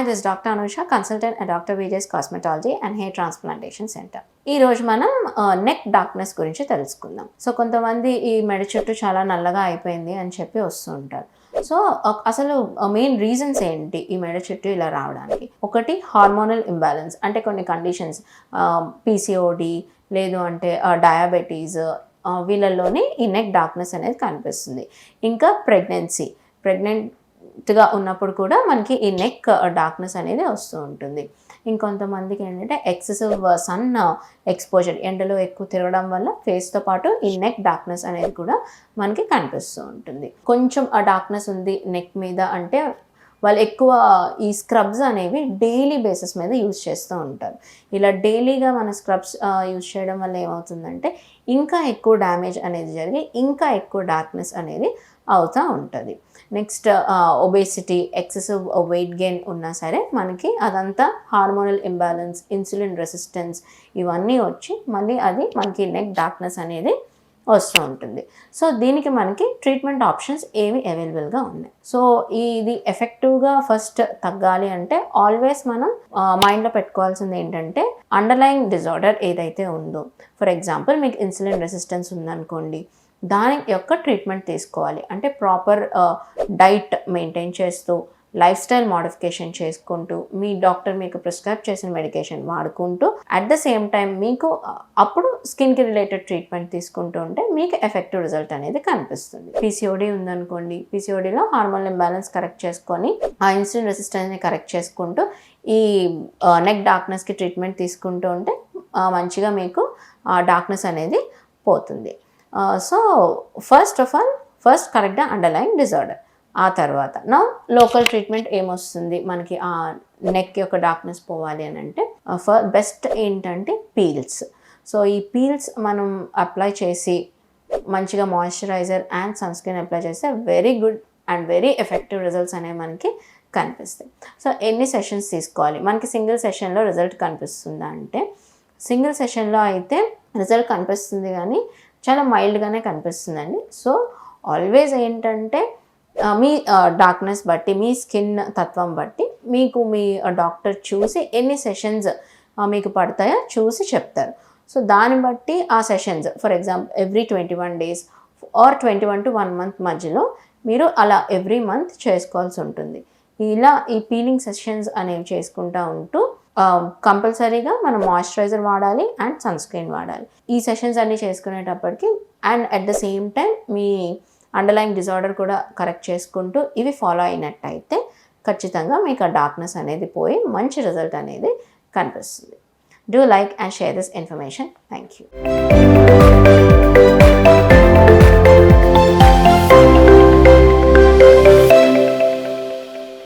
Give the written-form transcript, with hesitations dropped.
this is Dr. Anusha, consultant at Dr. Vijay's Cosmetology and Hair Transplantation Center. ఈ రోజు మనం neck darkness గురించి తెలుసుకుందాం. సో కొంతమంది ఈ మెడ చుట్టూ చాలా నల్లగా అయిపోయింది అని చెప్పి వస్తూ ఉంటారు. సో అసలు మెయిన్ రీజన్స్ ఏంటి ఈ మెడ చుట్టూ ఇలా రావడానికి? ఒకటి హార్మోనల్ ఇంబ్యాలెన్స్, అంటే కొన్ని కండిషన్స్ పీసీఓడి లేదు అంటే డయాబెటీస్, వీళ్ళల్లోనే ఈ నెక్ డార్క్నెస్ అనేది కనిపిస్తుంది. ఇంకా ప్రెగ్నెంట్గా ఉన్నప్పుడు కూడా మనకి ఈ నెక్ డార్క్నెస్ అనేది వస్తూ ఉంటుంది. ఇంకొంతమందికి ఏంటంటే ఎక్సెసివ్ సన్ ఎక్స్పోజర్, ఎండలో ఎక్కువ తిరగడం వల్ల ఫేస్తో పాటు ఈ నెక్ డార్క్నెస్ అనేది కూడా మనకి కనిపిస్తూ ఉంటుంది. కొంచెం ఆ డార్క్నెస్ ఉంది నెక్ మీద అంటే వాళ్ళు ఎక్కువ ఈ స్క్రబ్స్ అనేవి డైలీ బేసిస్ మీద యూజ్ చేస్తూ ఉంటారు. ఇలా డైలీగా మన స్క్రబ్స్ యూజ్ చేయడం వల్ల ఏమవుతుందంటే ఇంకా ఎక్కువ డ్యామేజ్ అనేది జరిగి ఇంకా ఎక్కువ డార్క్నెస్ అనేది అవుతూ ఉంటుంది. Next obesity, excessive weight gain ఉన్నా సరే మనకి అదంతా హార్మోనల్ ఇంబ్యాలెన్స్, ఇన్సులిన్ రెసిస్టెన్స్ ఇవన్నీ వచ్చి మళ్ళీ అది మనకి నెక్ డార్క్నెస్ అనేది వస్తూ ఉంటుంది. సో దీనికి మనకి ట్రీట్మెంట్ ఆప్షన్స్ ఏవి అవైలబుల్గా ఉన్నాయి. సో ఇది ఎఫెక్టివ్గా ఫస్ట్ తగ్గాలి అంటే ఆల్వేస్ మనం మైండ్లో పెట్టుకోవాల్సింది ఏంటంటే అండర్లయింగ్ డిజార్డర్ ఏదైతే ఉందో, ఫర్ ఎగ్జాంపుల్ మీకు ఇన్సులిన్ రెసిస్టెన్స్ ఉందనుకోండి, దాని యొక్క ట్రీట్మెంట్ తీసుకోవాలి. అంటే ప్రాపర్ డైట్ మెయింటైన్ చేస్తూ, లైఫ్ స్టైల్ మోడిఫికేషన్ చేసుకుంటూ, మీ డాక్టర్ మీకు ప్రిస్క్రైబ్ చేసిన మెడికేషన్ వాడుకుంటూ అట్ ద సేమ్ టైం మీకు అప్పుడు స్కిన్కి రిలేటెడ్ ట్రీట్మెంట్ తీసుకుంటూ ఉంటే మీకు ఎఫెక్టివ్ రిజల్ట్ అనేది కనిపిస్తుంది. పీసీఓడి ఉందనుకోండి, పీసీఓడిలో హార్మోనల్ ఇంబ్యాలెన్స్ కరెక్ట్ చేసుకొని ఆ ఇన్సులిన్ రెసిస్టెన్స్ని కరెక్ట్ చేసుకుంటూ ఈ నెక్ డార్క్నెస్కి ట్రీట్మెంట్ తీసుకుంటూ ఉంటే మంచిగా మీకు డార్క్నెస్ అనేది పోతుంది. సో ఫస్ట్ కరెక్ట్గా అండర్లయింగ్ డిజార్డర్, ఆ తర్వాత నా లోకల్ ట్రీట్మెంట్ ఏమొస్తుంది మనకి ఆ నెక్ యొక్క డార్క్నెస్ పోవాలి అని అంటే బెస్ట్ ఏంటంటే పీల్స్. సో ఈ పీల్స్ మనం అప్లై చేసి మంచిగా moisturiser and sunscreen apply చేస్తే very good and very effective results అనేవి మనకి కనిపిస్తాయి. సో ఎన్ని సెషన్స్ తీసుకోవాలి? మనకి సింగిల్ సెషన్లో రిజల్ట్ కనిపిస్తుందా అంటే సింగిల్ సెషన్లో అయితే రిజల్ట్ కనిపిస్తుంది కానీ చాలా మైల్డ్గానే కనిపిస్తుందండి. సో ఆల్వేస్ ఏంటంటే మీ డార్క్నెస్ బట్టి, మీ స్కిన్ తత్వం బట్టి మీకు మీ డాక్టర్ చూసి ఎన్ని సెషన్స్ మీకు పడతాయో చూసి చెప్తారు. సో దాన్ని బట్టి ఆ sessions for example every 21 days or 21 to 1 month మధ్యలో మీరు అలా ఎవ్రీ మంత్ చేసుకోవాల్సి ఉంటుంది. ఇలా ఈ పీలింగ్ సెషన్స్ అనేవి చేసుకుంటూ ఉంటూ కంపల్సరీగా మనం మాయిశ్చరైజర్ వాడాలి అండ్ సన్ స్క్రీన్ వాడాలి. ఈ సెషన్స్ అన్నీ చేసుకునేటప్పటికి and at the same time మీ అండర్లయింగ్ డిజార్డర్ కూడా కరెక్ట్ చేసుకుంటూ ఇవి ఫాలో అయినట్టయితే ఖచ్చితంగా మీకు ఆ డార్క్నెస్ అనేది పోయి మంచి రిజల్ట్ అనేది కనిపిస్తుంది. Do like and share this information. Thank you.